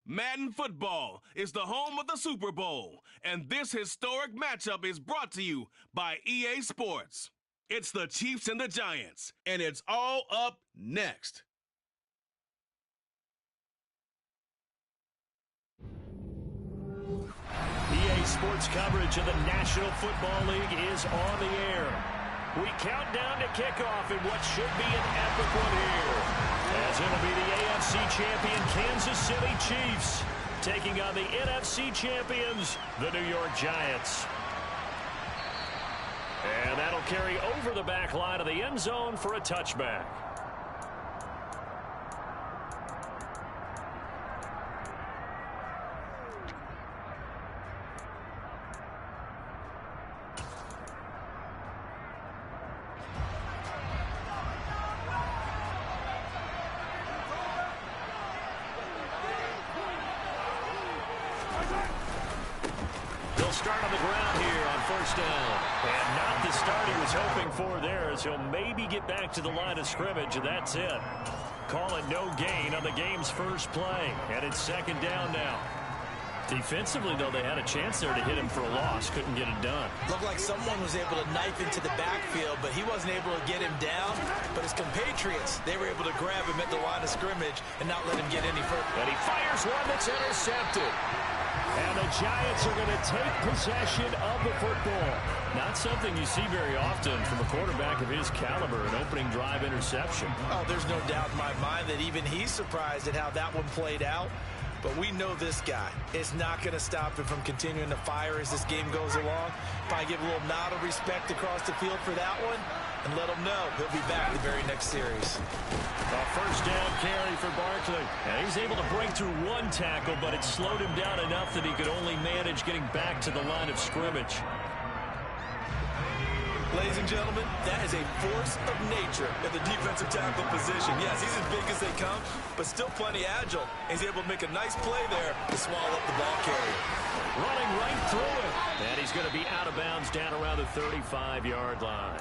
Madden Football is the home of the Super Bowl, and this historic matchup is brought to you by EA Sports. It's the Chiefs and the Giants, and it's all up next. EA Sports coverage of the National Football League is on the air. We count down to kickoff in what should be an epic one here, as it'll be the AFC champion Kansas City Chiefs taking on the NFC champions, the New York Giants. And that'll carry over the back line of the end zone for a touchback. Start on the ground here on first down. And not the start he was hoping for there, as he'll maybe get back to the line of scrimmage, and that's it. Call it no gain on the game's first play. And it's second down now. Defensively, though, they had a chance there to hit him for a loss. Couldn't get it done. Looked like someone was able to knife into the backfield, but he wasn't able to get him down. But his compatriots, they were able to grab him at the line of scrimmage and not let him get any further. And he fires one that's intercepted. And the Giants are going to take possession of the football. Not something you see very often from a quarterback of his caliber, an opening drive interception. Oh, there's no doubt in my mind that even he's surprised at how that one played out. But we know this guy is not going to stop him from continuing to fire as this game goes along. Probably give a little nod of respect across the field for that one and let him know he'll be back the very next series. A first down carry for Barkley. And he's able to break through one tackle, but it slowed him down enough that he could only manage getting back to the line of scrimmage. Ladies and gentlemen, that is a force of nature at the defensive tackle position. Yes, he's as big as they come, but still plenty agile. He's able to make a nice play there to swallow up the ball carrier. Running right through it. And he's going to be out of bounds down around the 35-yard line.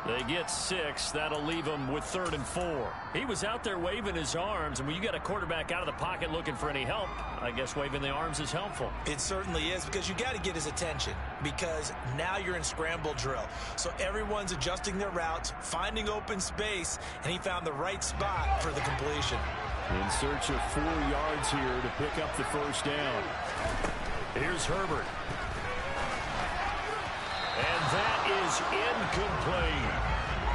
They get 6. That'll leave him with 3rd and 4. He was out there waving his arms, and when you got a quarterback out of the pocket looking for any help, I guess waving the arms is helpful. It certainly is, because you got to get his attention, because now you're in scramble drill. So everyone's adjusting their routes, finding open space, and he found the right spot for the completion. In search of 4 yards here to pick up the first down. Here's Herbert. And that is incomplete.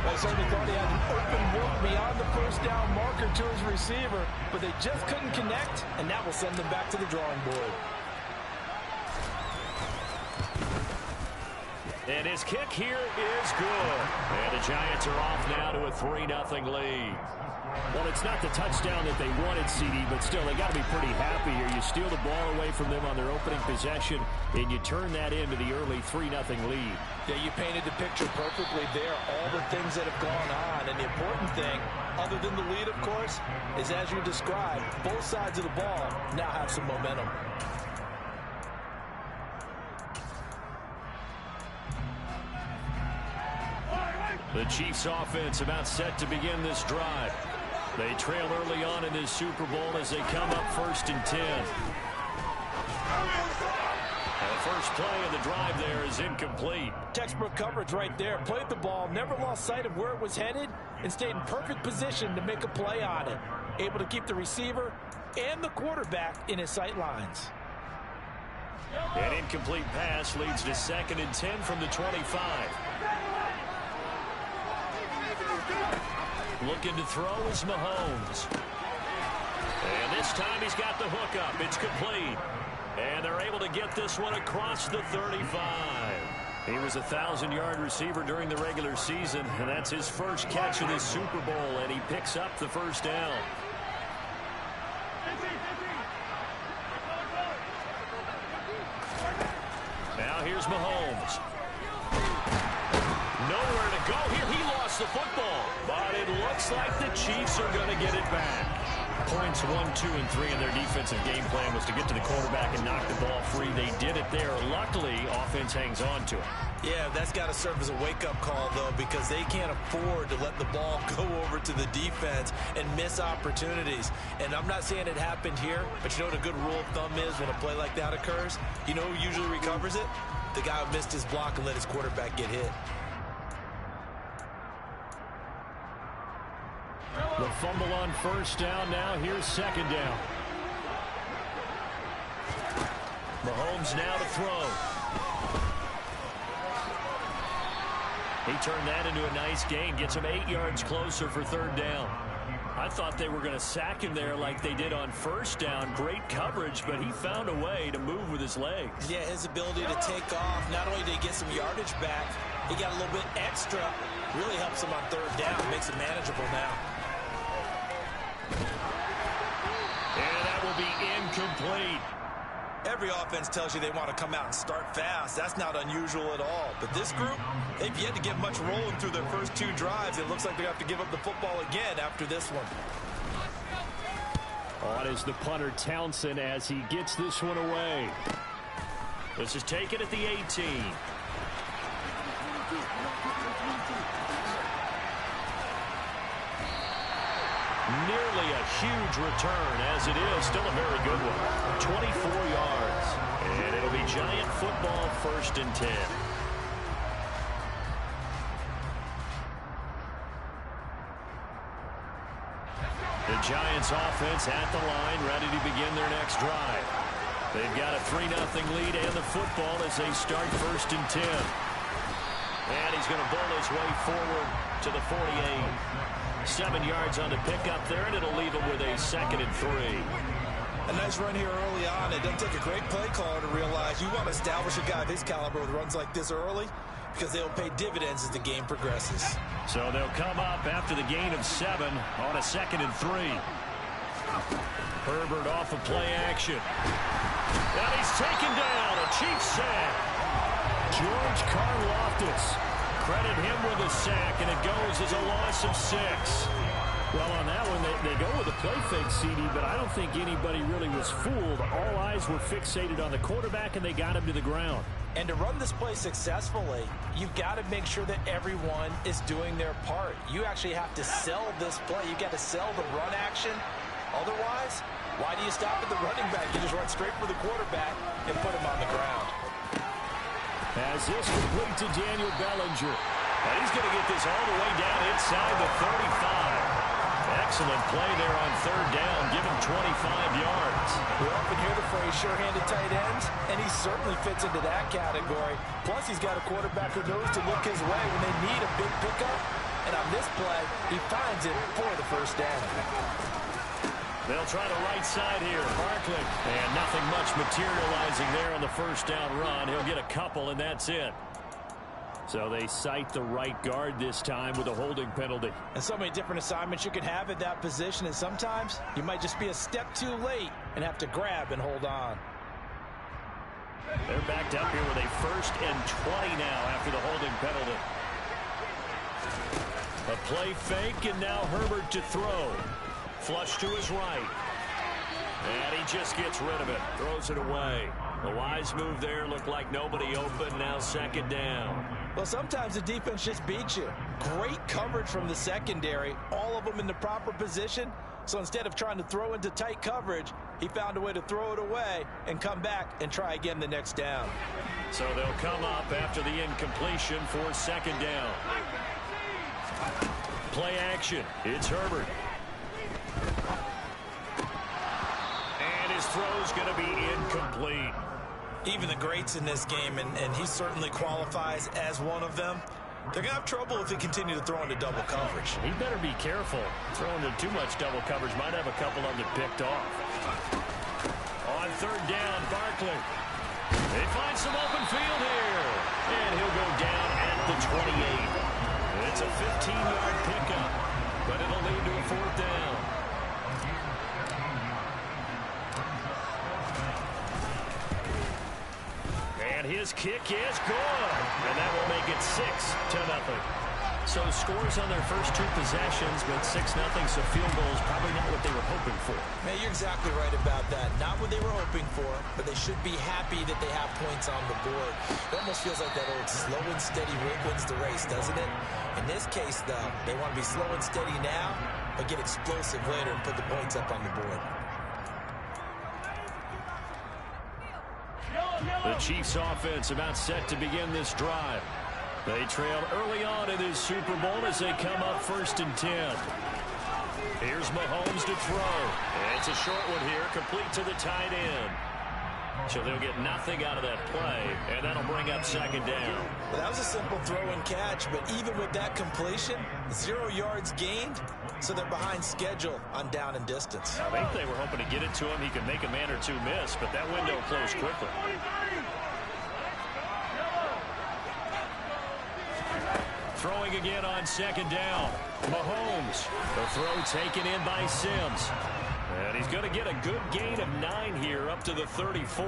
I certainly thought he had an open look beyond the first down marker to his receiver, but they just couldn't connect, and that will send them back to the drawing board. And his kick here is good. And the Giants are off now to a 3-0 lead. Well, it's not the touchdown that they wanted, CD, but still, they got to be pretty happy here. You steal the ball away from them on their opening possession, and you turn that into the early 3-0 lead. Yeah, you painted the picture perfectly there, all the things that have gone on. And the important thing, other than the lead, of course, is as you described, both sides of the ball now have some momentum. The Chiefs offense about set to begin this drive. They trail early on in this Super Bowl as they come up 1st and 10. The first play of the drive there is incomplete. Textbook coverage right there. Played the ball, never lost sight of where it was headed, and stayed in perfect position to make a play on it. Able to keep the receiver and the quarterback in his sight lines. An incomplete pass leads to 2nd and 10 from the 25. Looking to throw is Mahomes. And this time he's got the hook up. It's complete. And they're able to get this one across the 35. He was a 1,000-yard receiver during the regular season, and that's his first catch of this Super Bowl, and he picks up the first down. Now here's Mahomes. Nowhere to go here. He lost the football, but it looks like the Chiefs are going to get it back. points 1, 2, and 3 in their defensive game plan was to get to the quarterback and knock the ball free. They did it there. Luckily, offense hangs on to it. Yeah, that's got to serve as a wake-up call, though, because they can't afford to let the ball go over to the defense and miss opportunities. And I'm not saying it happened here, but you know what a good rule of thumb is when a play like that occurs? You know who usually recovers it? The guy who missed his block and let his quarterback get hit. The fumble on first down. Now here's second down. Mahomes now to throw. He turned that into a nice gain. Gets him 8 yards closer for third down. I thought they were going to sack him there like they did on first down. Great coverage, but he found a way to move with his legs. Yeah, his ability to take off. Not only did he get some yardage back, he got a little bit extra. Really helps him on third down. Makes it manageable now. And that will be incomplete. Every offense tells you they want to come out and start fast. That's not unusual at all. But this group, they've yet to get much rolling through their first 2 drives. It looks like they have to give up the football again after this one. On is the punter Townsend as he gets this one away. This is taken at the 18. Nearly a huge return, as it is still a very good one. 24 yards. And it'll be Giant football, 1st and 10. The Giants offense at the line, ready to begin their next drive. They've got a 3-0 lead and the football as they start 1st and 10. And he's going to bowl his way forward to the 48. 7 yards on the pickup there, and it'll leave him with a 2nd and 3. A nice run here early on. It doesn't take a great play caller to realize you want to establish a guy of his caliber with runs like this early because they'll pay dividends as the game progresses. So they'll come up after the gain of 7 on a 2nd and 3. Herbert off of play action. And he's taken down. A Chiefs sack. George Karlaftis. Credit him with a sack, and it goes as a loss of 6. Well, on that one, they go with a play fake, CD, but I don't think anybody really was fooled. All eyes were fixated on the quarterback, and they got him to the ground. And to run this play successfully, you've got to make sure that everyone is doing their part. You actually have to sell this play. You've got to sell the run action. Otherwise, why do you stop at the running back? You just run straight for the quarterback and put him on the ground. As this complete to Daniel Bellinger. And he's going to get this all the way down inside the 35. Excellent play there on third down. Give him 25 yards. We often hear the phrase sure-handed tight ends, and he certainly fits into that category. Plus, he's got a quarterback who knows to look his way when they need a big pickup. And on this play, he finds it for the first down. They'll try the right side here. Barkley. And nothing much materializing there on the first down run. He'll get a couple, and that's it. So they cite the right guard this time with a holding penalty. And so many different assignments you can have at that position, and sometimes you might just be a step too late and have to grab and hold on. They're backed up here with a 1st and 20 now after the holding penalty. A play fake, and now Herbert to throw. Flush to his right. And he just gets rid of it. Throws it away. A wise move there. Looked like nobody open. Now 2nd down. Well, sometimes the defense just beats you. Great coverage from the secondary. All of them in the proper position. So instead of trying to throw into tight coverage, he found a way to throw it away and come back and try again the next down. So they'll come up after the incompletion for 2nd down. Play action. It's Herbert. And his throw's going to be incomplete. Even the greats in this game, and he certainly qualifies as one of them, they're going to have trouble if they continue to throw into double coverage. He better be careful. Throwing into too much double coverage might have a couple of them picked off. On 3rd down, Barkley. They find some open field here. And he'll go down at the 28. It's a 15-yard pickup, but it'll lead to a 4th down. And his kick is good. And that will make it 6-0. So scores on their first 2 possessions, but 6-0, so field goal is probably not what they were hoping for. Man, you're exactly right about that. Not what they were hoping for, but they should be happy that they have points on the board. It almost feels like that old slow and steady wins the race, doesn't it? In this case, though, they want to be slow and steady now, but get explosive later and put the points up on the board. The Chiefs offense about set to begin this drive. They trail early on in this Super Bowl as they come up 1st and 10. Here's Mahomes to throw. It's a short one here, complete to the tight end. So they'll get nothing out of that play, and that'll bring up 2nd down. Well, that was a simple throw and catch, but even with that completion, 0 yards gained, so they're behind schedule on down and distance. I think they were hoping to get it to him. He could make a man or 2 miss, but that window closed quickly. Throwing again on 2nd down. Mahomes. The throw taken in by Sims. And he's going to get a good gain of 9 here up to the 34.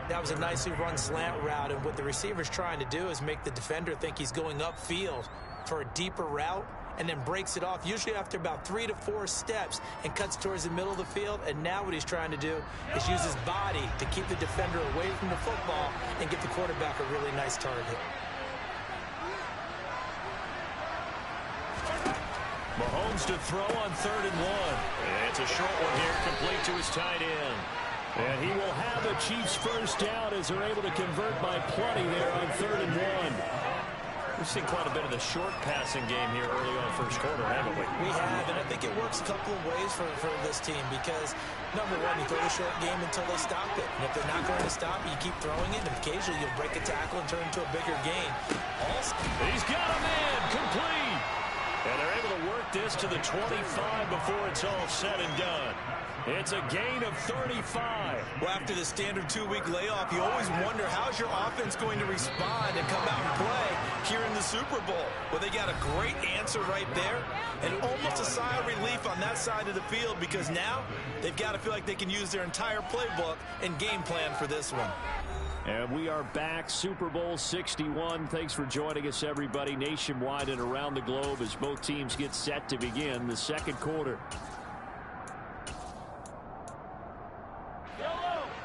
That was a nicely run slant route, and what the receiver's trying to do is make the defender think he's going upfield for a deeper route and then breaks it off, usually after about 3 to 4 steps, and cuts towards the middle of the field. And now what he's trying to do is use his body to keep the defender away from the football and get the quarterback a really nice target. Mahomes to throw on 3rd and 1. It's a short one here, complete to his tight end. And he will have the Chiefs 1st down as they're able to convert by plenty there on 3rd and 1. We've seen quite a bit of the short passing game here early on 1st quarter, haven't we? We have, and I think it works a couple of ways for this team because, number one, you throw the short game until they stop it. And if they're not going to stop it, you keep throwing it, and occasionally you'll break a tackle and turn it into a bigger gain. Also, he's got him in, complete. And they're able to work this to the 25 before it's all said and done. It's a gain of 35. Well, after the standard 2-week layoff, you always wonder how's your offense going to respond and come out and play here in the Super Bowl. Well, they got a great answer right there and almost a sigh of relief on that side of the field because now they've got to feel like they can use their entire playbook and game plan for this one. And we are back, Super Bowl 61. Thanks for joining us, everybody, nationwide and around the globe as both teams get set to begin the 2nd quarter.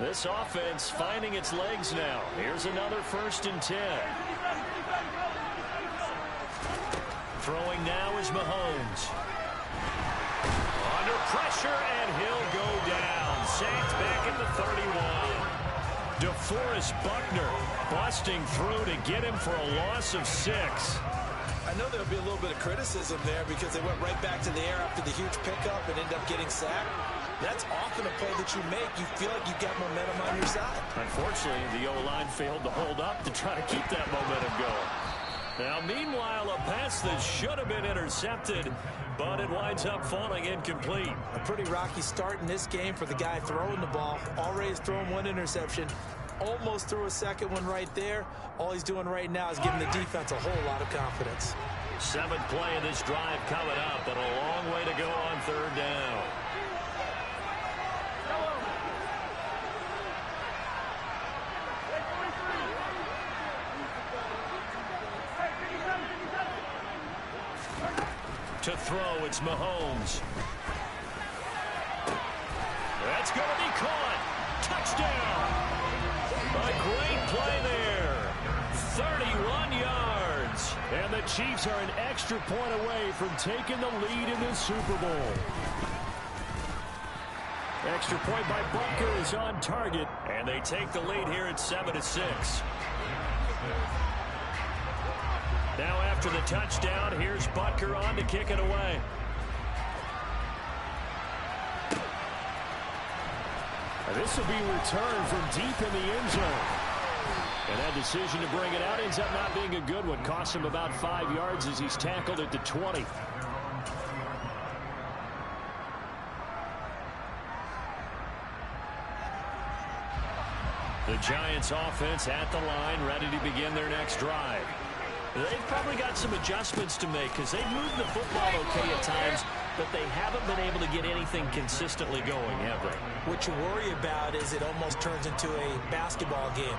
This offense finding its legs now. Here's another 1st and 10. Throwing now is Mahomes. Under pressure, and he'll go down. Sacked back at the 31. DeForest Buckner busting through to get him for a loss of 6. I know there'll be a little bit of criticism there because they went right back to the air after the huge pickup and ended up getting sacked. That's often a play that you make. You feel like you've got momentum on your side. Unfortunately, the O-line failed to hold up to try to keep that momentum going. Now, meanwhile, a pass that should have been intercepted, but it winds up falling incomplete. A pretty rocky start in this game for the guy throwing the ball. Already has thrown 1 interception. Almost threw a 2nd one right there. All he's doing right now is giving the defense a whole lot of confidence. 7th play of this drive coming up, and a long way to go on 3rd down. To throw, it's Mahomes. That's going to be caught. Touchdown. A great play there. 31 yards. And the Chiefs are an extra point away from taking the lead in the Super Bowl. Extra point by Butker is on target. And they take the lead here at 7-6. Now after the touchdown, here's Butker on to kick it away. And this will be returned from deep in the end zone. And that decision to bring it out ends up not being a good one. Costs him about 5 yards as he's tackled at the 20. The Giants offense at the line, ready to begin their next drive. They've probably got some adjustments to make because they've moved the football okay at times, but they haven't been able to get anything consistently going, have they? What you worry about is it almost turns into a basketball game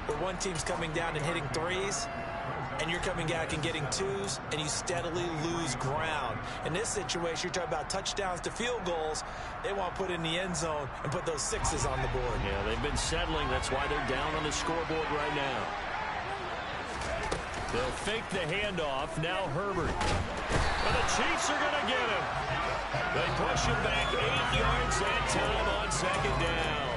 where one team's coming down and hitting threes, and you're coming back and getting twos, and you steadily lose ground. In this situation, you're talking about touchdowns to field goals. They want to put in the end zone and put those sixes on the board. Yeah, they've been settling. That's why they're down on the scoreboard right now. They'll fake the handoff. Now Herbert. And the Chiefs are going to get him. They push him back 8 yards that time on second down.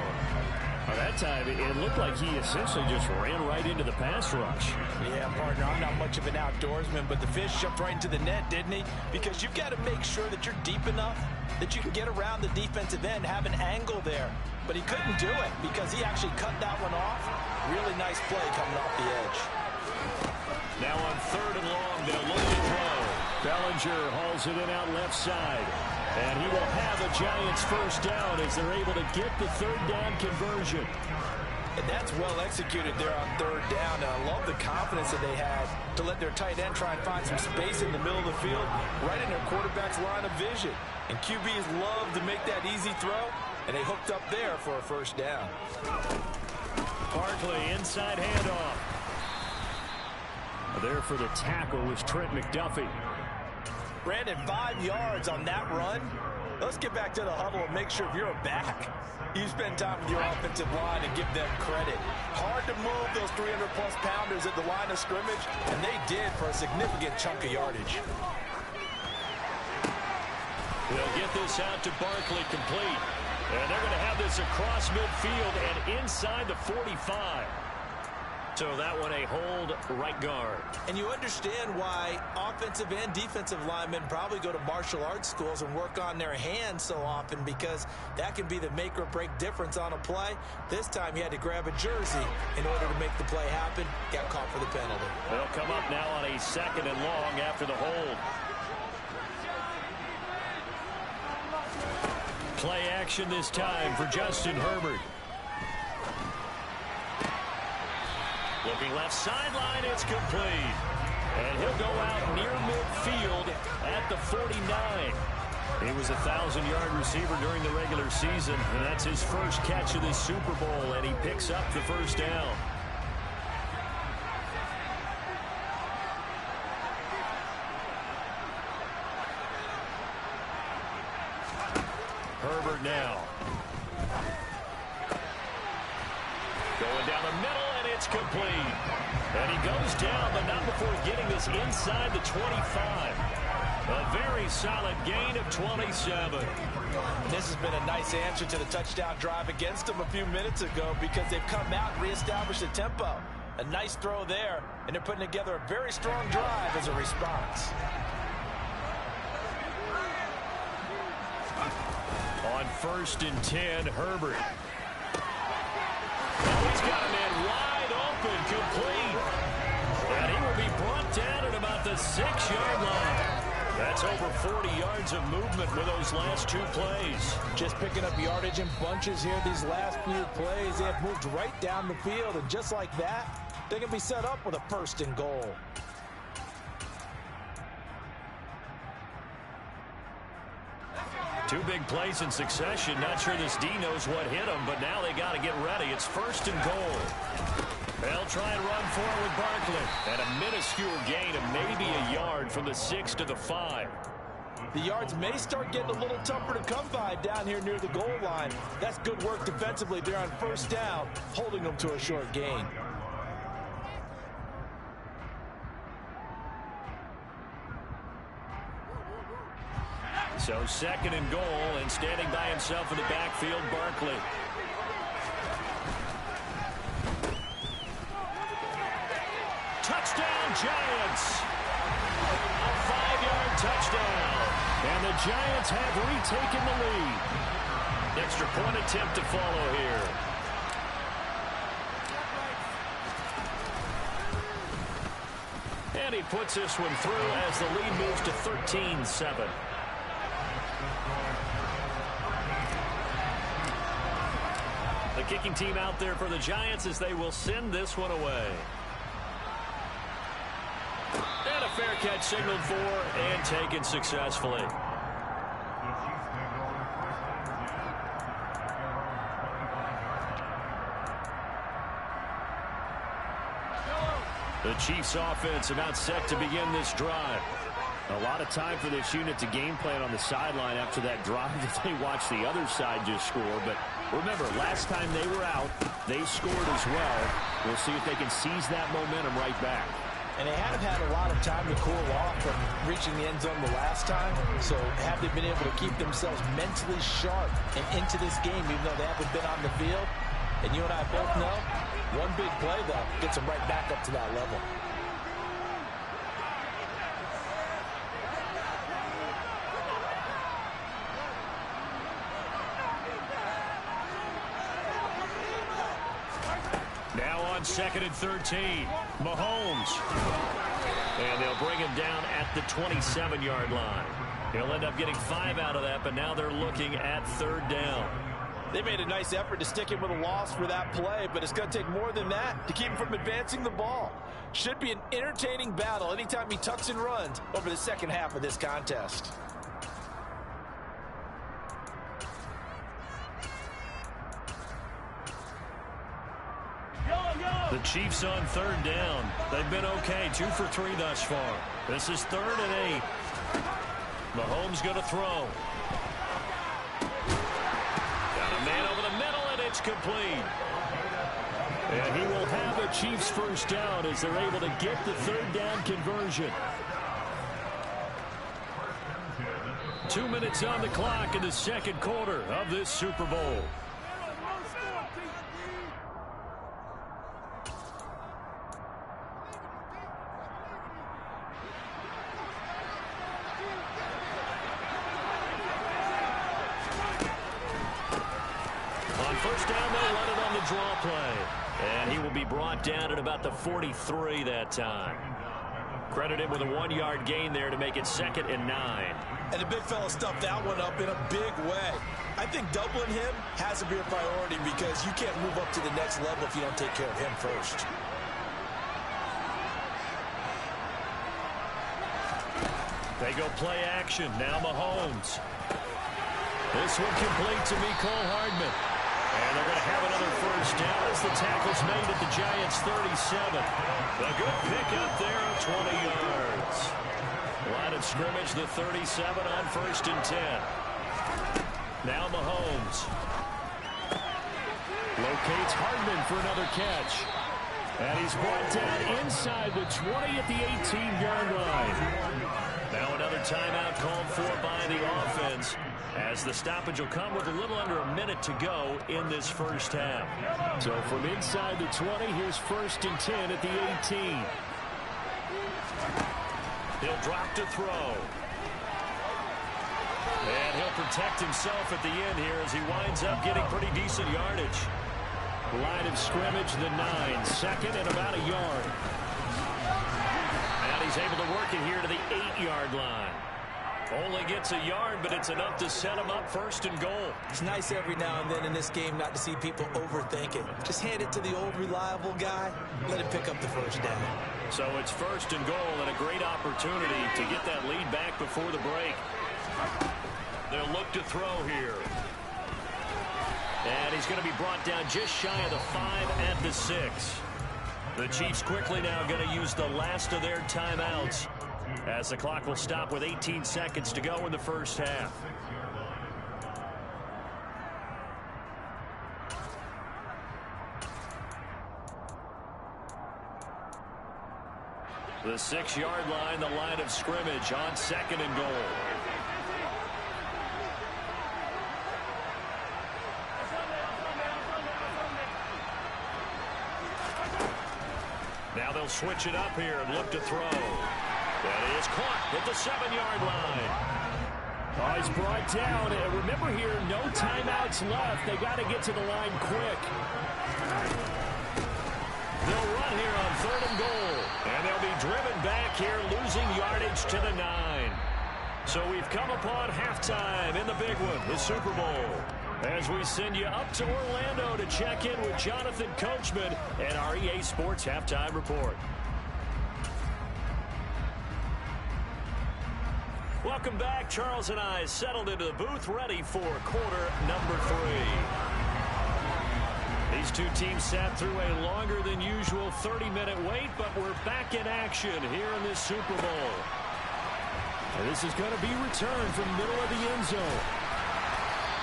Well, that time, it looked like he essentially just ran right into the pass rush. Yeah, partner, I'm not much of an outdoorsman, but the fish jumped right into the net, didn't he? Because you've got to make sure that you're deep enough that you can get around the defensive end, have an angle there. But he couldn't do it because he actually cut that one off. Really nice play coming off the edge. Now on 3rd and long, they'll look to throw. Bellinger hauls it in out left side. And he will have a Giants first down as they're able to get the 3rd down conversion. And that's well executed there on 3rd down. And I love the confidence that they had to let their tight end try and find some space in the middle of the field, right in their quarterback's line of vision. And QBs love to make that easy throw, and they hooked up there for a first down. Barkley, inside handoff. There for the tackle was Trent McDuffie. Brandon, 5 yards on that run. Let's get back to the huddle and make sure if you're a back, you spend time with your offensive line and give them credit. Hard to move those 300-plus pounders at the line of scrimmage, and they did for a significant chunk of yardage. They'll get this out to Barkley complete. And they're going to have this across midfield and inside the 45. So that one a hold right guard. And you understand why offensive and defensive linemen probably go to martial arts schools and work on their hands so often, because that can be the make or break difference on a play. This time he had to grab a jersey in order to make the play happen. Got caught for the penalty. They'll come up now on a 2nd and long after the hold. Play action this time for Justin Herbert. Looking left sideline, it's complete. And he'll go out near midfield at the 49. He was a 1,000-yard receiver during the regular season, and that's his first catch of this Super Bowl, and he picks up the first down. Herbert now. Going down the middle, and it's complete. And he goes down, but not before getting this inside the 25. A very solid gain of 27. This has been a nice answer to the touchdown drive against them a few minutes ago, because they've come out and reestablished the tempo. A nice throw there, and they're putting together a very strong drive as a response. On 1st and 10, Herbert. Oh, he's got a man wide open, complete. And he will be brought down at about the 6-yard line. That's over 40 yards of movement with those last 2 plays. Just picking up yardage in bunches here these last few plays. They have moved right down the field, and just like that, they can be set up with a 1st and goal. Two big plays in succession. Not sure this D knows what hit him, but now they got to get ready. It's 1st and goal. They'll try and run for it with Barkley. And a minuscule gain of maybe a yard from the 6 to the 5. The yards may start getting a little tougher to come by down here near the goal line. That's good work defensively there on 1st down, holding them to a short gain. So 2nd and goal, and standing by himself in the backfield, Barkley. Touchdown, Giants! A 5-yard touchdown. And the Giants have retaken the lead. Extra point attempt to follow here. And he puts this one through as the lead moves to 13-7. The kicking team out there for the Giants as they will send this one away. And a fair catch signaled for and taken successfully. The Chiefs offense about set to begin this drive. A lot of time for this unit to game plan on the sideline after that drive that they watched the other side just score. But remember, last time they were out, they scored as well. We'll see if they can seize that momentum right back. And they haven't had a lot of time to cool off from reaching the end zone the last time. So have they been able to keep themselves mentally sharp and into this game, even though they haven't been on the field? And you and I both know, one big play, though, gets them right back up to that level. Now on 2nd and 13, Mahomes. And they'll bring him down at the 27-yard line. He'll end up getting 5 out of that, but now they're looking at 3rd down. They made a nice effort to stick him with a loss for that play, but it's going to take more than that to keep him from advancing the ball. Should be an entertaining battle anytime he tucks and runs over the second half of this contest. The Chiefs on 3rd down. They've been okay, 2 for 3 thus far. This is 3rd and 8. Mahomes going to throw. Got a man over the middle, and it's complete. And he will have a Chiefs first down as they're able to get the 3rd down conversion. 2 minutes on the clock in the second quarter of this Super Bowl. First down, they'll run it on the draw play. And he will be brought down at about the 43 that time. Credit him with a 1-yard gain there to make it 2nd and 9. And the big fella stuffed that one up in a big way. I think doubling him has to be a priority because you can't move up to the next level if you don't take care of him first. They go play action. Now Mahomes. This one complete to Mecole Hardman. And they're going to have another first down as the tackle's made at the Giants' 37. A good pickup there of 20 yards. Line of scrimmage, the 37 on 1st and 10. Now Mahomes. Locates Hardman for another catch. And he's brought down inside the 20 at the 18-yard line. Now another timeout called for by the offense, as the stoppage will come with a little under a minute to go in this first half. So from inside the 20, here's 1st and 10 at the 18. He'll drop to throw. And he'll protect himself at the end here as he winds up getting pretty decent yardage. Line of scrimmage, the 9, 2nd and about a yard. And he's able to work it here to the 8-yard line. Only gets a yard, but it's enough to set him up 1st and goal. It's nice every now and then in this game not to see people overthink it. Just hand it to the old reliable guy. Let him pick up the first down. So it's 1st and goal and a great opportunity to get that lead back before the break. They'll look to throw here. And he's going to be brought down just shy of the 5 at the 6. The Chiefs quickly now going to use the last of their timeouts, as the clock will stop with 18 seconds to go in the first half. The 6-yard line, the line of scrimmage on 2nd and goal. Now they'll switch it up here and look to throw. That is caught at the 7-yard line. Oh, he's brought down. And remember here, no timeouts left. They got to get to the line quick. They'll run here on 3rd and goal. And they'll be driven back here, losing yardage to the 9. So we've come upon halftime in the big one, the Super Bowl, as we send you up to Orlando to check in with Jonathan Coachman and our EA Sports Halftime Report. Welcome back. Charles and I settled into the booth, ready for quarter number 3. These two teams sat through a longer than usual 30-minute wait, but we're back in action here in this Super Bowl. And this is going to be returned from the middle of the end zone.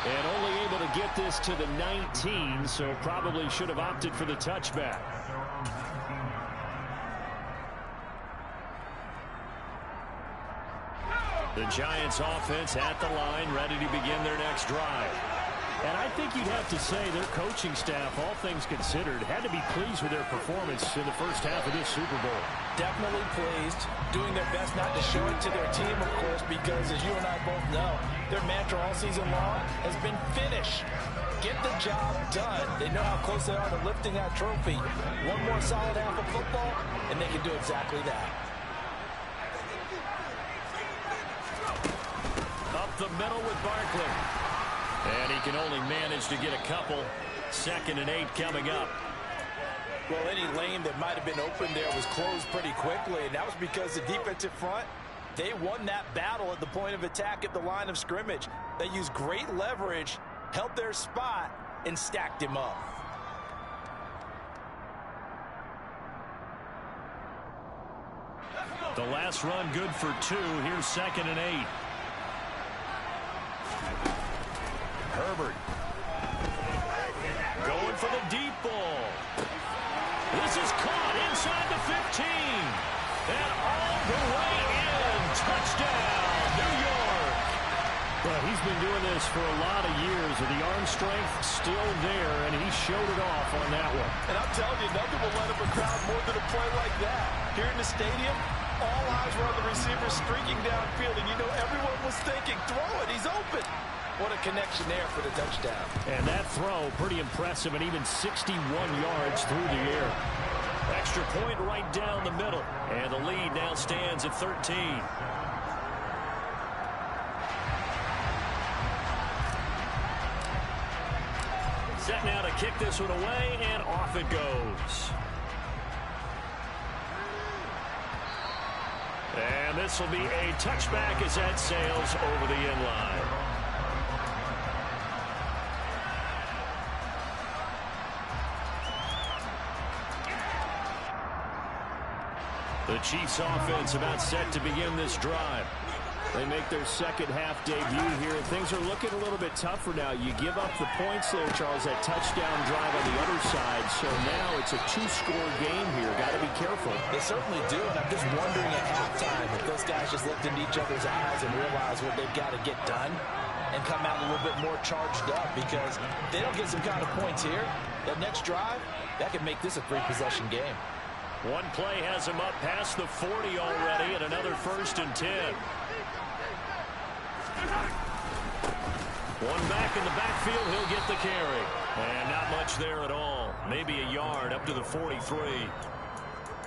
And only able to get this to the 19, so probably should have opted for the touchback. The Giants offense at the line, ready to begin their next drive. And I think you'd have to say their coaching staff, all things considered, had to be pleased with their performance in the first half of this Super Bowl. Definitely pleased, doing their best not to show it to their team, of course, because as you and I both know, their mantra all season long has been finish. Get the job done. They know how close they are to lifting that trophy. One more solid half of football, and they can do exactly that. Up the middle with Barkley. And he can only manage to get a couple. 2nd and 8 coming up. Well, any lane that might have been open there was closed pretty quickly, and that was because the defensive front, they won that battle at the point of attack at the line of scrimmage. They used great leverage, held their spot, and stacked him up. The last run good for 2. Here's 2nd and 8. Herbert going for the deep ball. This is caught inside the 15. And all the way in. Touchdown, New York. Well, he's been doing this for a lot of years, and the arm strength still there, and he showed it off on that one. And I'm telling you, nothing will let up a crowd more than a play like that. Here in the stadium, all eyes were on the receiver streaking downfield, and you know everyone was thinking, throw it, he's open. What a connection there for the touchdown. And that throw, pretty impressive, and even 61 yards through the air. Extra point right down the middle. And the lead now stands at 13. Set now to kick this one away, and off it goes. And this will be a touchback as that sails over the end line. The Chiefs offense about set to begin this drive. They make their second half debut here. Things are looking a little bit tougher now. You give up the points there, Charles, that touchdown drive on the other side. So now it's a 2-score game here. Got to be careful. They certainly do, and I'm just wondering at halftime if those guys just looked into each other's eyes and realized what they've got to get done and come out a little bit more charged up, because if they don't get some kind of points here, that next drive, that could make this a 3-possession game. One play has him up past the 40 already, and another 1st and 10. One back in the backfield, he'll get the carry. And not much there at all. Maybe a yard up to the 43.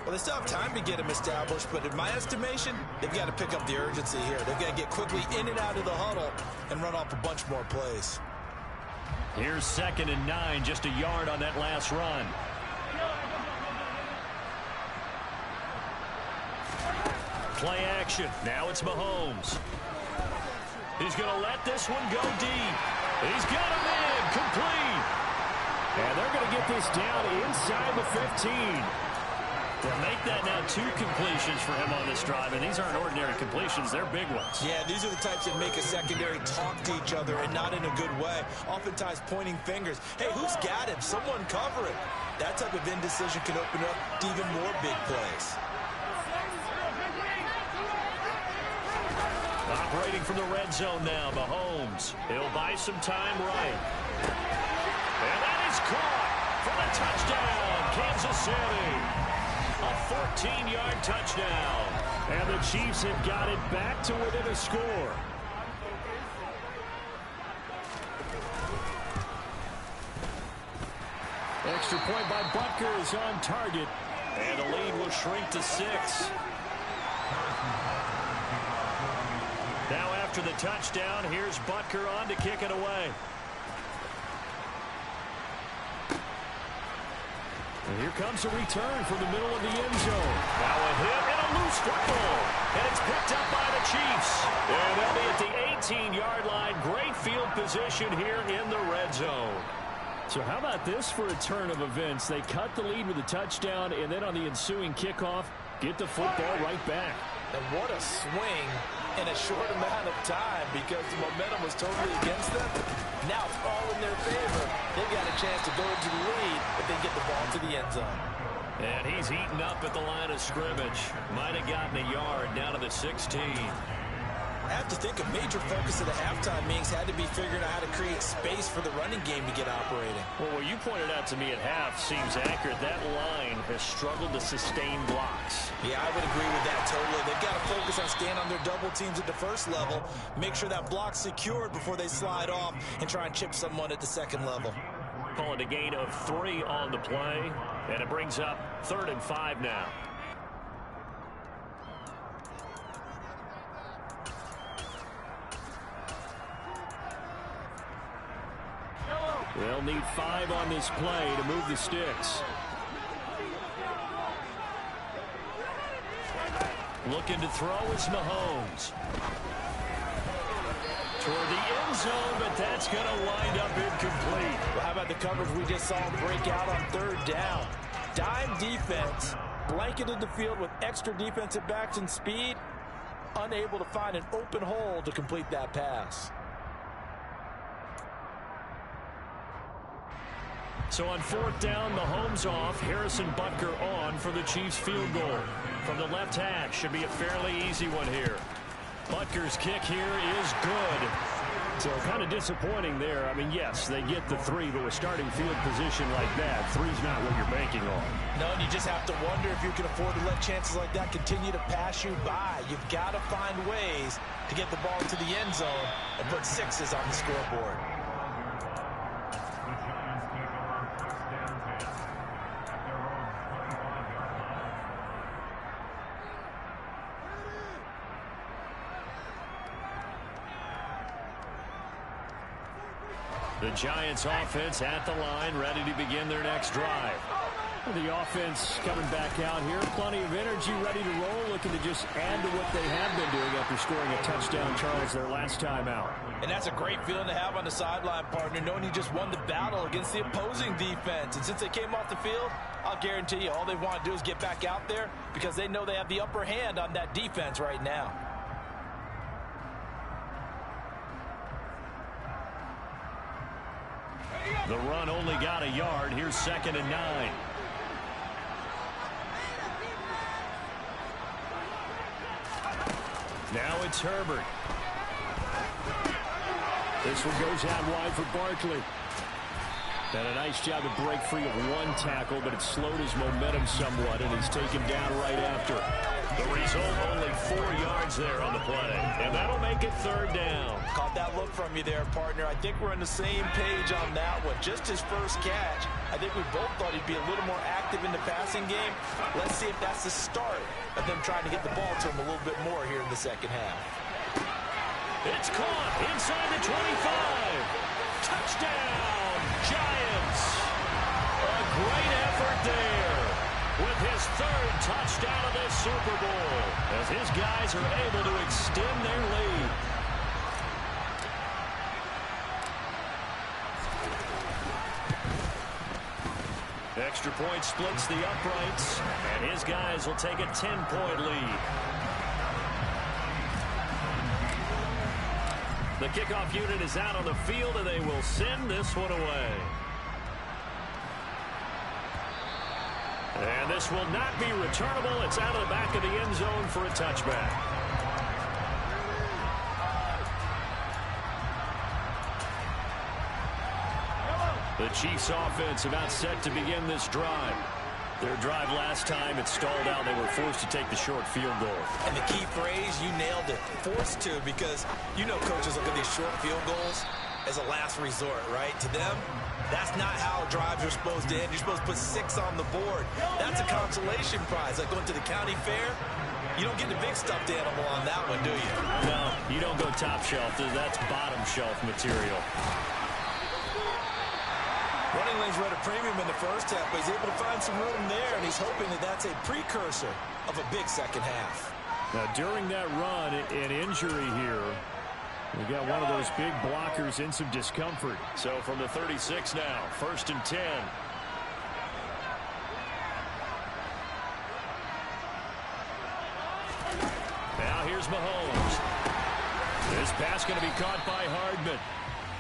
Well, they still have time to get him established, but in my estimation, they've got to pick up the urgency here. They've got to get quickly in and out of the huddle and run off a bunch more plays. Here's 2nd and 9, just a yard on that last run. Play action. Now it's Mahomes. He's going to let this one go deep. He's got him in. Complete. And they're going to get this down inside the 15. They'll make that now 2 completions for him on this drive, and these aren't ordinary completions. They're big ones. Yeah, these are the types that make a secondary talk to each other, and not in a good way. Oftentimes pointing fingers. Hey, who's got him? Someone cover him. That type of indecision can open up to even more big plays. Operating from the red zone now, Mahomes. He'll buy some time right. And that is caught for the touchdown, Kansas City. A 14-yard touchdown. And the Chiefs have got it back to within a score. Extra point by Butker is on target. And the lead will shrink to 6. Now after the touchdown, here's Butker on to kick it away. And here comes a return from the middle of the end zone. Now a hit and a loose football. And it's picked up by the Chiefs. And they'll be at the 18-yard line. Great field position here in the red zone. So how about this for a turn of events? They cut the lead with a touchdown, and then on the ensuing kickoff, get the football right back. And what a swing in a short amount of time because the momentum was totally against them. Now it's all in their favor. They've got a chance to go into the lead if they get the ball to the end zone. And he's eaten up at the line of scrimmage. Might have gotten a yard down to the 16. I have to think a major focus of the halftime meetings had to be figuring out how to create space for the running game to get operating. Well, what you pointed out to me at half seems accurate. That line has struggled to sustain blocks. Yeah, I would agree with that totally. They've got to focus on staying on their double teams at the first level, make sure that block's secured before they slide off and try and chip someone at the second level. Calling a gain of 3 on the play, and it brings up 3rd and 5 now. They'll need 5 on this play to move the sticks. Looking to throw is Mahomes. Toward the end zone, but that's going to wind up incomplete. Well, how about the coverage we just saw him break out on 3rd down? Dime defense, blanketed the field with extra defensive backs and speed, unable to find an open hole to complete that pass. So on 4th down, Mahomes off, Harrison Butker on for the Chiefs field goal. From the left hash, should be a fairly easy one here. Butker's kick here is good. So kind of disappointing there. I mean, yes, they get the 3, but with starting field position like that, 3's not what you're banking on. No, and you just have to wonder if you can afford to let chances like that continue to pass you by. You've got to find ways to get the ball to the end zone and put 6s on the scoreboard. The Giants offense at the line, ready to begin their next drive. The offense coming back out here, plenty of energy, ready to roll, looking to just add to what they have been doing after scoring a touchdown, Charles, their last time out. And that's a great feeling to have on the sideline, partner, knowing you just won the battle against the opposing defense. And since they came off the field, I'll guarantee you all they want to do is get back out there because they know they have the upper hand on that defense right now. The run only got a yard. Here's 2nd and 9. Now it's Herbert. This one goes out wide for Barkley. And a nice job to break free of 1 tackle, but it slowed his momentum somewhat, and he's taken down right after. The result, only 4 yards there on the play. And that'll make it 3rd down. Caught that look from you there, partner. I think we're on the same page on that one. Just his first catch. I think we both thought he'd be a little more active in the passing game. Let's see if that's the start of them trying to get the ball to him a little bit more here in the second half. It's caught inside the 25. Touchdown, Giants. A great effort there with his 3rd touchdown of this Super Bowl as his guys are able to extend their lead. Extra point splits the uprights, and his guys will take a 10-point lead. The kickoff unit is out on the field, and they will send this one away. And this will not be returnable. It's out of the back of the end zone for a touchback. The Chiefs offense about set to begin this drive. Their drive last time, it stalled out. They were forced to take the short field goal. And the key phrase, you nailed it, forced to, because you know coaches look at these short field goals as a last resort, right? To them, that's not how drives are supposed to end. You're supposed to put 6 on the board. That's a consolation prize, like going to the county fair. You don't get the big stuffed animal on that one, do you? No, you don't go top shelf. That's bottom shelf material. Running lanes were at a premium in the first half, but he's able to find some room there, and he's hoping that that's a precursor of a big second half. Now, during that run, an injury here We got one of those big blockers in some discomfort. So from the 36 now, 1st and 10. Now here's Mahomes. This pass going to be caught by Hardman.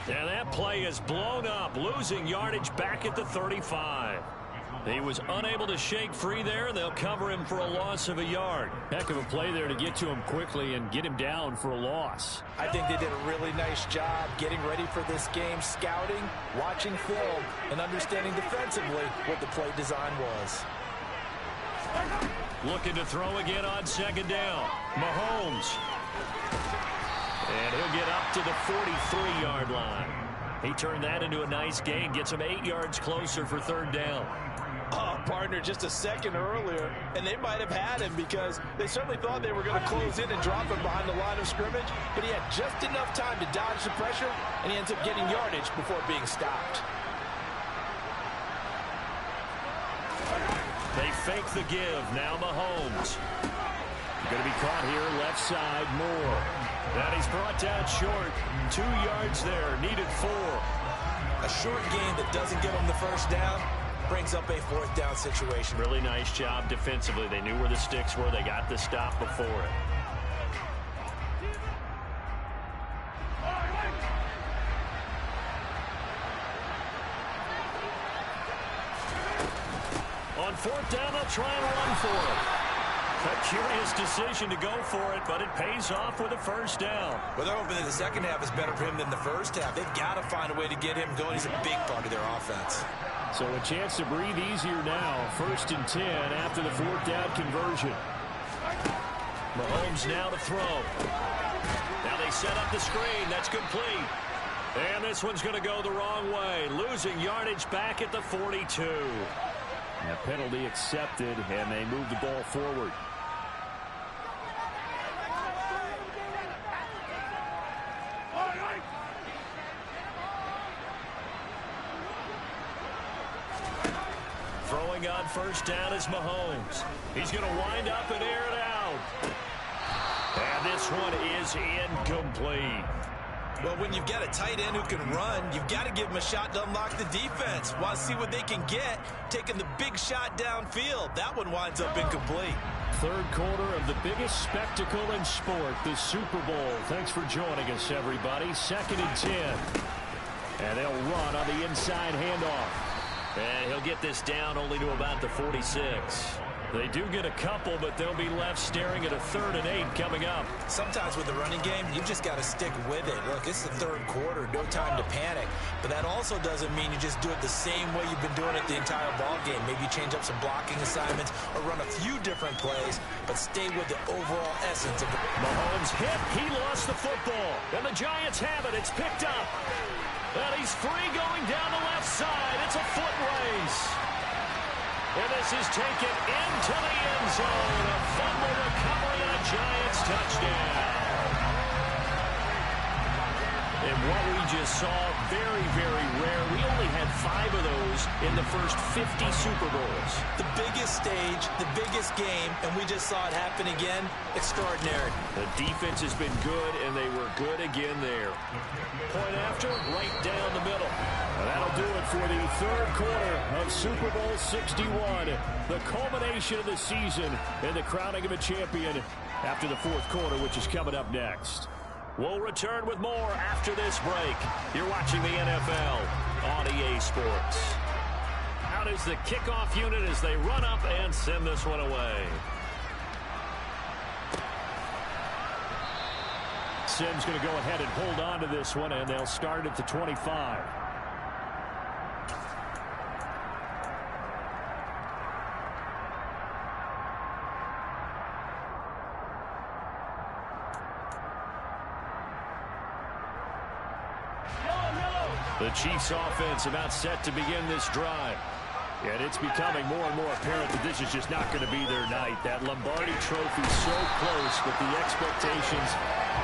And that play is blown up, losing yardage back at the 35. He was unable to shake free there, and they'll cover him for a loss of a yard. Heck of a play there to get to him quickly and get him down for a loss. I think they did a really nice job getting ready for this game, scouting, watching film, and understanding defensively what the play design was. Looking to throw again on 2nd down. Mahomes. And he'll get up to the 43-yard line. He turned that into a nice gain, gets him 8 yards closer for 3rd down. Oh, partner, just a second earlier, and they might have had him because they certainly thought they were going to close in and drop him behind the line of scrimmage, but he had just enough time to dodge the pressure, and he ends up getting yardage before being stopped. They fake the give. Now Mahomes. Going to be caught here, left side, Moore. And he's brought down short. 2 yards there, needed 4. A short gain that doesn't give him the 1st down brings up a 4th down situation. Really nice job defensively. They knew where the sticks were. They got the stop before it. On 4th down, they'll try and run for it. A curious decision to go for it, but it pays off with a 1st down. Well, they're hoping that the second half is better for him than the first half. They've got to find a way to get him going. He's a big part of their offense. So a chance to breathe easier now. 1st and 10 after the 4th down conversion. Mahomes now to throw. Now they set up the screen. That's complete. And this one's going to go the wrong way. Losing yardage back at the 42. And a penalty accepted, and they move the ball forward. Throwing on 1st down is Mahomes. He's going to wind up and air it out. And this one is incomplete. Well, when you've got a tight end who can run, you've got to give him a shot to unlock the defense. Want to see what they can get, taking the big shot downfield. That one winds up incomplete. 3rd quarter of the biggest spectacle in sport, the Super Bowl. Thanks for joining us, everybody. 2nd and 10. And they'll run on the inside handoff. And he'll get this down only to about the 46. They do get a couple, but they'll be left staring at a 3rd and 8 coming up. Sometimes with the running game, you've just got to stick with it. Look, it's the 3rd quarter, no time to panic. But that also doesn't mean you just do it the same way you've been doing it the entire ball game. Maybe you change up some blocking assignments or run a few different plays, but stay with the overall essence of it. Mahomes hit. He lost the football. And the Giants have it. It's picked up. And he's free going down the left side. It's a foot race. And this is taken into the end zone. A fumble recovery and a Giants touchdown. And what we just saw, very, very rare. We only had 5 of those in the first 50 Super Bowls. The biggest stage, the biggest game, and we just saw it happen again. Extraordinary. The defense has been good, and they were good again there. Point after, right down the middle. And that'll do it for the 3rd quarter of Super Bowl 61. The culmination of the season and the crowning of a champion after the 4th quarter, which is coming up next. We'll return with more after this break. You're watching the NFL on EA Sports. Out is the kickoff unit as they run up and send this one away. Simms going to go ahead and hold on to this one, and they'll start at the 25. The Chiefs offense about set to begin this drive. And it's becoming more and more apparent that this is just not going to be their night. That Lombardi trophy so close, but the expectations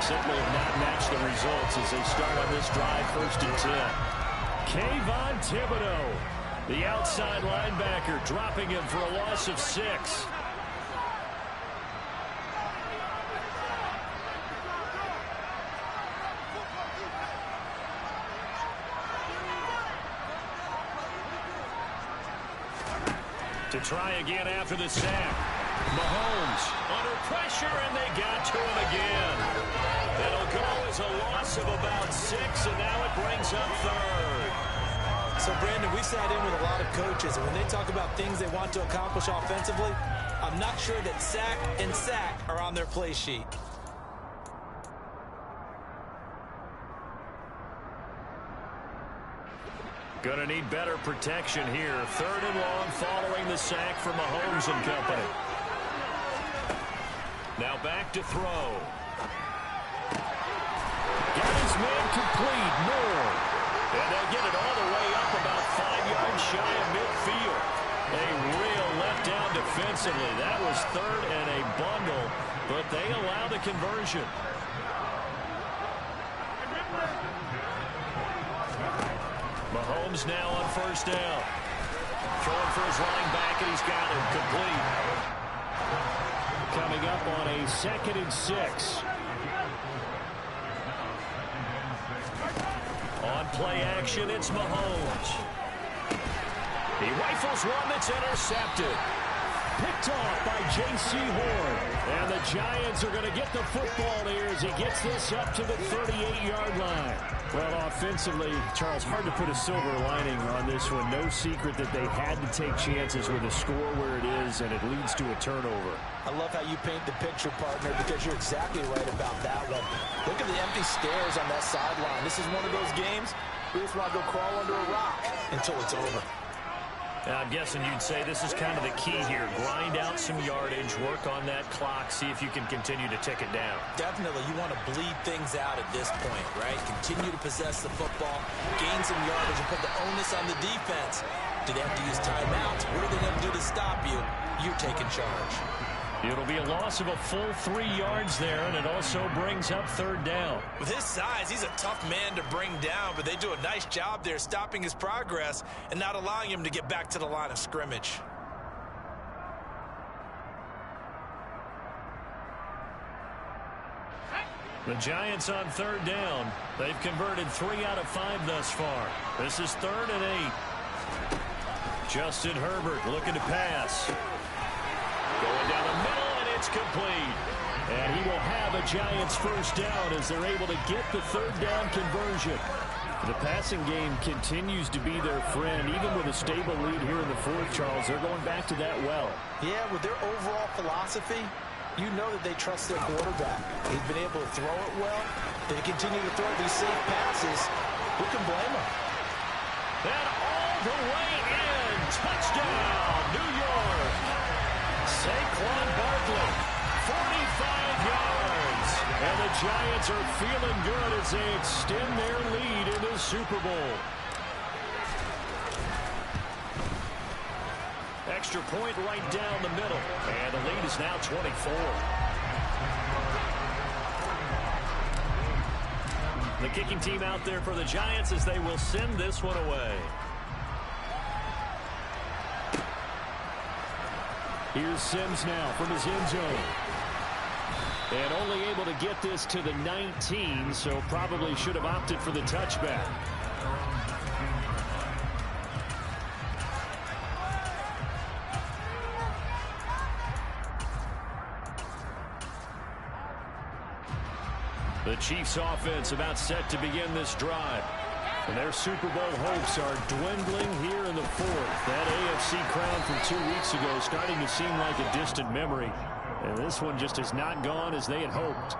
simply have not matched the results as they start on this drive 1st and 10. Kayvon Thibodeau, the outside linebacker, dropping him for a loss of 6. To try again after the sack. Mahomes under pressure, and they got to him again. It'll go as a loss of about 6, and now it brings up third. So, Brandon, we sat in with a lot of coaches, and when they talk about things they want to accomplish offensively, I'm not sure that sack and sack are on their play sheet. Gonna need better protection here. 3rd and long following the sack from Mahomes and company. Now back to throw. Got his man complete. Moore. And they'll get it all the way up about 5 yards shy of midfield. A real letdown defensively. That was 3rd and a bundle, but they allow the conversion. Mahomes now on 1st down. Throwing for his running back, and he's got him complete. Coming up on a 2nd and 6. On play action, it's Mahomes. He rifles one that's intercepted. Picked off by J.C. Horn. And the Giants are going to get the football here as he gets this up to the 38-yard line. Well, offensively, Charles, hard to put a silver lining on this one. No secret that they had to take chances with a score where it is, and it leads to a turnover. I love how you paint the picture, partner, because you're exactly right about that one. Look at the empty stairs on that sideline. This is one of those games we just want to go crawl under a rock until it's over. I'm guessing you'd say this is kind of the key here. Grind out some yardage, work on that clock, see if you can continue to tick it down. Definitely. You want to bleed things out at this point, right? Continue to possess the football, gain some yardage, and put the onus on the defense. Do they have to use timeouts? What are they going to do to stop you? You're taking charge. It'll be a loss of a full 3 yards there, and it also brings up 3rd down. With his size, he's a tough man to bring down, but they do a nice job there stopping his progress and not allowing him to get back to the line of scrimmage. The Giants on 3rd down. They've converted 3 out of 5 thus far. This is 3rd and 8. Justin Herbert looking to pass. Going down the middle, and it's complete. And he will have a Giants 1st down as they're able to get the 3rd down conversion. The passing game continues to be their friend. Even with a stable lead here in the 4th, Charles, they're going back to that well. Yeah, with their overall philosophy, you know that they trust their quarterback. He's been able to throw it well. They continue to throw these safe passes. Who can blame them? And all the way in. Touchdown, New York. Saquon Barkley, 45 yards. And the Giants are feeling good as they extend their lead in the Super Bowl. Extra point right down the middle. And the lead is now 24. The kicking team out there for the Giants as they will send this one away. Here's Sims now from his end zone. And only able to get this to the 19, so probably should have opted for the touchback. The Chiefs offense about set to begin this drive. And their Super Bowl hopes are dwindling here in the 4th. That AFC crown from 2 weeks ago starting to seem like a distant memory. And this one just has not gone as they had hoped.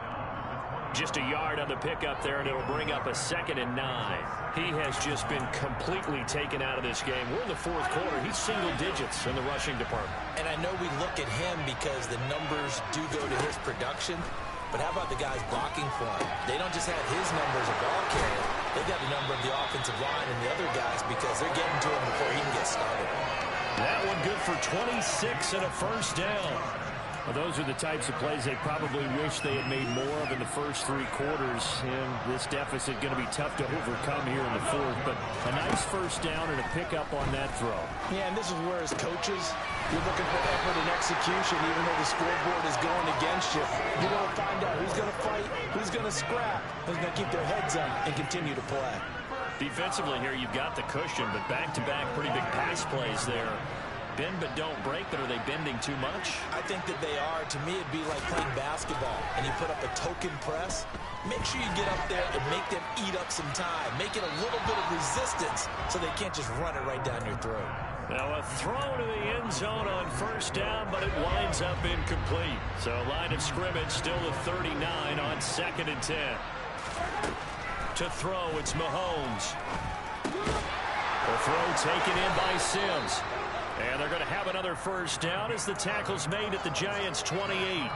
Just a yard on the pickup there, and it'll bring up a 2nd and 9. He has just been completely taken out of this game. We're in the 4th quarter. He's single digits in the rushing department. And I know we look at him because the numbers do go to his production. But how about the guys blocking for him? They don't just have his numbers of ball carrier. They've got the number of the offensive line and the other guys because they're getting to him before he can get started. That one good for 26 and a 1st down. Well, those are the types of plays they probably wish they had made more of in the first 3 quarters. And this deficit going to be tough to overcome here in the 4th. But a nice 1st down and a pickup on that throw. Yeah, and this is where, as coaches, you're looking for effort and execution, even though the scoreboard is going against you. You want to find out who's going to fight, who's going to scrap, who's going to keep their heads up and continue to Defensively here, you've got the cushion, but back-to-back pretty big pass plays there. bend but don't break, but are they bending too much? I think that they are. To me, it'd be like playing basketball, and you put up a token press. Make sure you get up there and make them eat up some time. Make it a little bit of resistance so they can't just run it right down your throat. Now a throw to the end zone on first down, but it winds up incomplete. So line of scrimmage still at 39 on 2nd and 10. To throw, it's Mahomes. The throw taken in by Sims. And they're going to have another first down as the tackle's made at the Giants' 28.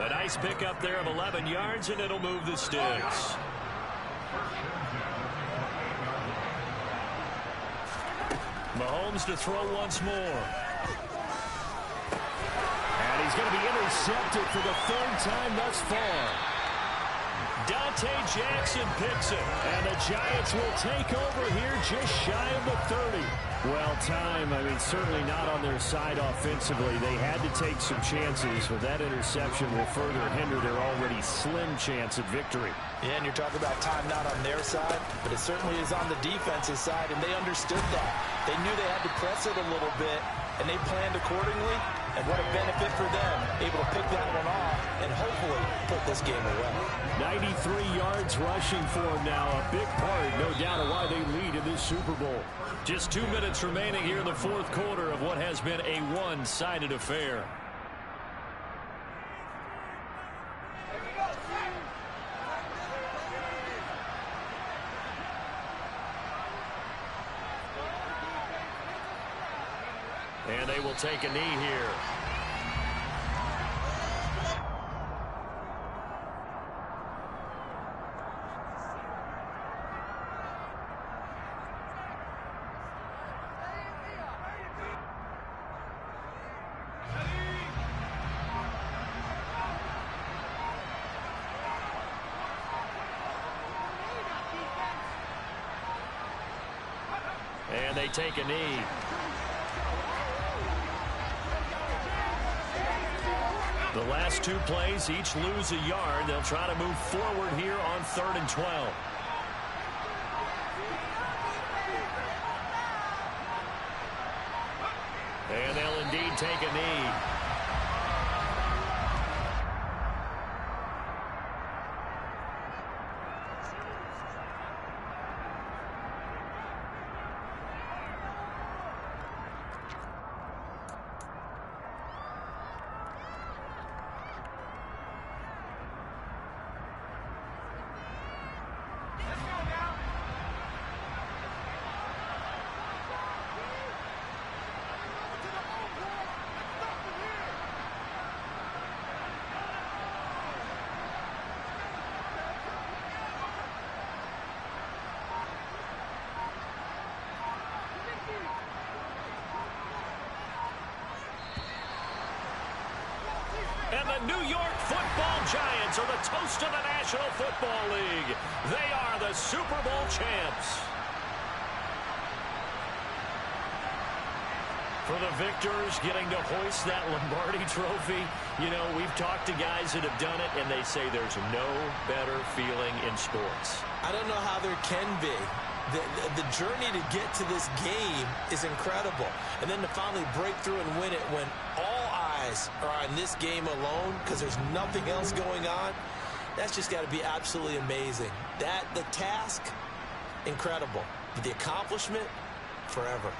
A nice pickup there of 11 yards, and it'll move the sticks. Mahomes to throw once more. And he's going to be intercepted for the 3rd time thus far. Dante Jackson picks it, and the Giants will take over here just shy of the 30. Well, time, certainly not on their side offensively. They had to take some chances, but that interception will further hinder their already slim chance at victory. Yeah, and you're talking about time not on their side, but it certainly is on the defensive side, and they understood that. They knew they had to press it a little bit, and they planned accordingly, and what a benefit for them, able to pick that one off and hopefully put this game away. 93 yards rushing for him now, a big part, no doubt, of why they lead in this Super Bowl. Just 2 minutes remaining here in the 4th quarter of what has been a one-sided affair. And they will take a knee here. And they take a knee. The last 2 plays each lose a yard. They'll try to move forward here on 3rd and 12. And they'll indeed take a knee. And the New York Football Giants are the toast of the National Football League. They are the Super Bowl champs. For the victors getting to hoist that Lombardi trophy, you know, we've talked to guys that have done it, and they say there's no better feeling in sports. I don't know how there can be. The journey to get to this game is incredible. And then to finally break through and win it when all eyes are on this game alone because there's nothing else going on, that's just got to be absolutely amazing. The task, incredible. But the accomplishment, forever.